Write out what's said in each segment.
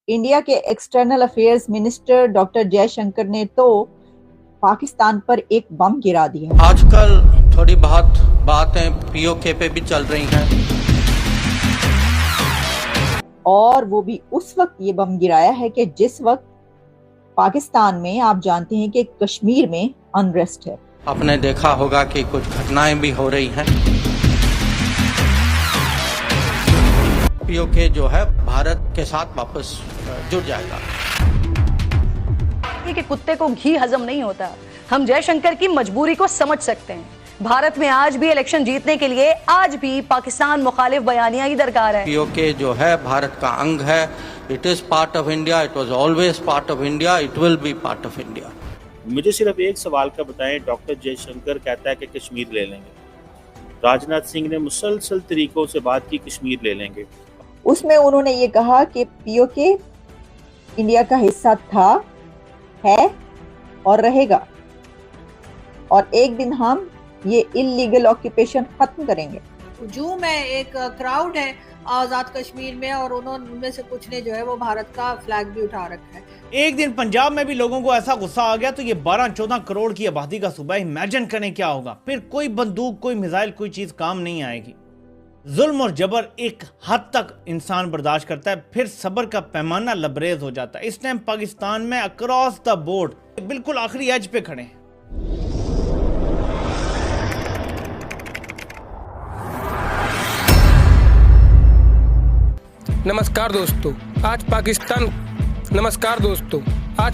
India के external affairs minister doctor Jaishankar ने तो पाकिस्तान पर एक बम गिरा दिया। आजकल थोड़ी बहुत बातें पीओके पे भी चल रही हैं और वो भी उस वक्त ये बम गिराया है कि जिस वक्त पाकिस्तान में आप जानते हैं कि कश्मीर में अनरेस्ट है। आपने देखा होगा कि कुछ घटनाएं भी हो रही हैं। पीओके जो है भारत के साथ वापस जुड़ जाएगा। कि कुत्ते को घी हजम नहीं होता। हम जयशंकर की मजबूरी को समझ सकते हैं। भारत में आज भी इलेक्शन जीतने के लिए आज भी पाकिस्तान मुखालिफ बयानियां ही दरकार है। पीओके जो है भारत का अंग है। It is part of India, it was always part of India, it will be part of India. मुझे सिर्फ एक सवाल का बताएं, डॉक्टर जयशंकर कहता है कि कश्मीर ले लेंगे। राजनाथ सिंह ने मुसलसल तरीकों से बात की, कश्मीर ले लेंगे। उसमें उन्होंने ये कहा कि पीओके इंडिया का हिस्सा था, है और रहेगा, और एक दिन हम ये इलीगल ऑक्यूपेशन खत्म करेंगे। हजूम है, एक क्राउड है आजाद कश्मीर में, और उनमें से कुछ ने जो है वो भारत का फ्लैग भी उठा रखा है। एक दिन पंजाब में भी लोगों को ऐसा गुस्सा आ गया तो ये 12-14 करोड़ की आबादी का सूबा, इमेजिन करें क्या होगा। फिर कोई बंदूक, कोई मिसाइल, कोई चीज काम नहीं आएगी। जुल्म और जबर एक हद तक इंसान बर्दाश्त करता है, फिर सब्र का पैमाना लबरेज हो जाता है। इस टाइम पाकिस्तान में अक्रॉस द बोर्ड बिल्कुल आखिरी एज पे खड़े हैं। नमस्कार दोस्तों, आज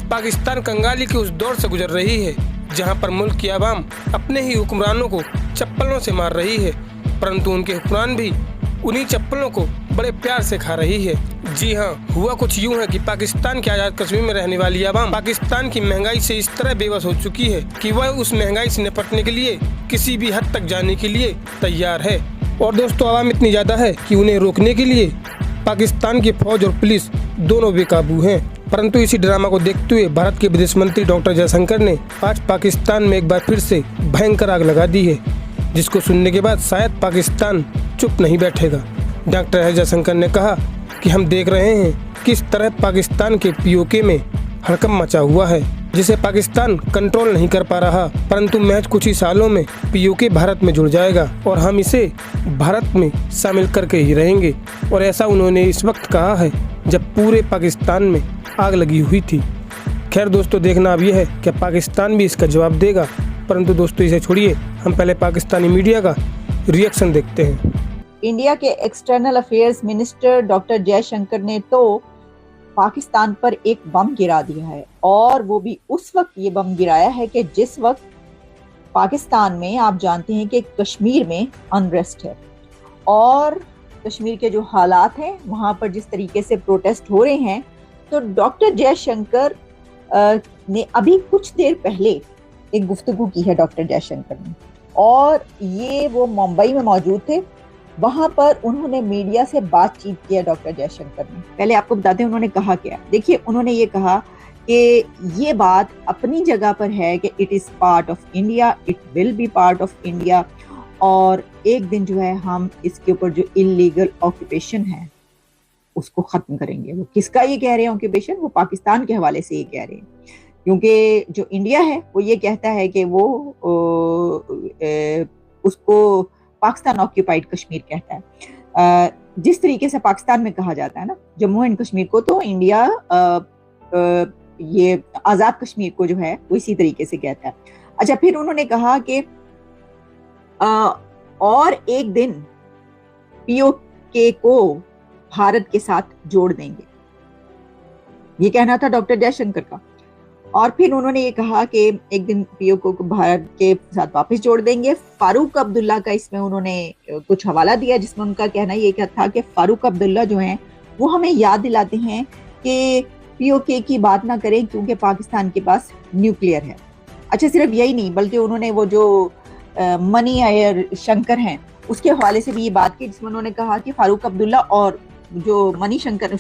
पाकिस्तान कंगाली की उस दौर से गुजर रही है जहां पर मुल्क की आवाम अपने ही हुक्मरानों को चप्पलों से मार रही है, परंतु उनके हुक्मरान भी उन्हीं चप्पलों को बड़े प्यार से खा रही है। जी हाँ, हुआ कुछ यूं है कि पाकिस्तान के आजाद कश्मीर में रहने वाली आवाम पाकिस्तान की महंगाई से इस तरह बेबस हो चुकी है कि वह उस महंगाई से निपटने के लिए किसी भी हद तक जाने के लिए तैयार है। और दोस्तों, आवाम इतनी ज्यादा है कि उन्हें रोकने के लिए पाकिस्तान की फौज और पुलिस दोनों बेकाबू हैं। परंतु इसी ड्रामा को देखते हुए भारत के विदेश मंत्री डॉक्टर जयशंकर ने आज पाकिस्तान में एक बार फिर से भयंकर आग लगा दी है, जिसको सुनने के बाद शायद पाकिस्तान चुप नहीं बैठेगा। डॉक्टर जयशंकर ने कहा कि हम देख रहे हैं किस तरह पाकिस्तान के पीओके में हड़कंप मचा हुआ है, जिसे पाकिस्तान कंट्रोल नहीं कर पा रहा, परंतु महज कुछ ही सालों में पीओके भारत में जुड़ जाएगा और हम इसे भारत में शामिल करके ही रहेंगे। और ऐसा उन्होंने इस वक्त कहा है जब पूरे पाकिस्तान में आग लगी हुई थी। खैर दोस्तों, देखना अब यह है कि पाकिस्तान भी इसका जवाब देगा, परंतु दोस्तों इसे छोड़िए, हम पहले पाकिस्तानी मीडिया का रिएक्शन देखते हैं। इंडिया के external affairs minister doctor Jaishankar ने तो पाकिस्तान पर एक बम गिरा दिया है, और वो भी उस वक्त ये बम गिराया है कि जिस वक्त पाकिस्तान में आप जानते हैं कि कश्मीर में अनरेस्ट है, और कश्मीर के जो हालात हैं वहां पर जिस तरीके से प्रोटेस्ट हो रहे हैं, तो डॉक्टर जयशंकर ने अभी कुछ देर पहले एक गुफ्तगू की है डॉक्टर जयशंकर ने, और ये वो मुंबई में मौजूद थे। वहां पर उन्होंने मीडिया से बातचीत किया डॉक्टर जयशंकर ने। पहले आपको बताते हैं उन्होंने कहा क्या। देखिए, उन्होंने ये कहा कि ये बात अपनी जगह पर है कि it is part of India, it will be part of India, और एक दिन जो है हम इसके ऊपर जो इलीगल ऑक्यूपेशन है उसको खत्म करेंगे। वो किसका ये कह रहे हैं ऑक्यूपेशन? वो पाकिस्तान के हवाले से ये कह रहे हैं, क्योंकि जो इंडिया है वो ये कहता है कि वो उसको पाकिस्तान ऑक्यूपाइड कश्मीर कहता है। जिस तरीके से पाकिस्तान में कहा जाता है ना जम्मू एंड कश्मीर को, तो इंडिया ये आजाद कश्मीर को जो है वो इसी तरीके से कहता है। अच्छा, फिर उन्होंने कहा कि और एक दिन पीओके को भारत के साथ जोड़ देंगे, ये कहना था डॉक्टर जयशंकर का। और फिर उन्होंने ये कहा कि एक दिन पीओके को भारत के साथ वापस जोड़ देंगे। फारूक अब्दुल्ला का इसमें उन्होंने कुछ हवाला दिया, जिसमें उनका कहना ये क्या था कि फारूक अब्दुल्ला जो हैं वो हमें याद दिलाते हैं कि पीओके की बात ना करें क्योंकि पाकिस्तान के पास न्यूक्लियर है। अच्छा, सिर्फ यही नहीं बल्कि उन्होंने वो जो मनी आयर शंकर हैं उसके हवाले से भी ये बात की, जिसमें उन्होंने कहा कि फारूक अब्दुल्ला और जो मनी शंकर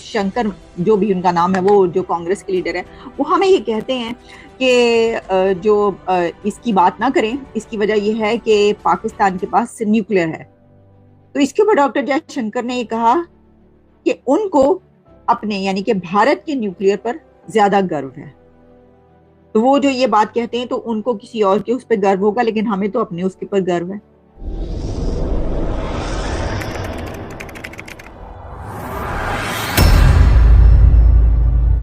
जो भी उनका नाम है, वो जो कांग्रेस के लीडर है, वो हमें ये कहते हैं कि जो इसकी बात ना करें, इसकी वजह यह है कि पाकिस्तान के पास न्यूक्लियर है। तो इसके ऊपर डॉक्टर जयशंकर ने ये कहा कि उनको अपने यानी कि भारत के न्यूक्लियर पर ज्यादा गर्व है। तो वो जो ये बात कहते हैं तो उनको किसी और के उस पर गर्व होगा, लेकिन हमें तो अपने उसके पर गर्व है।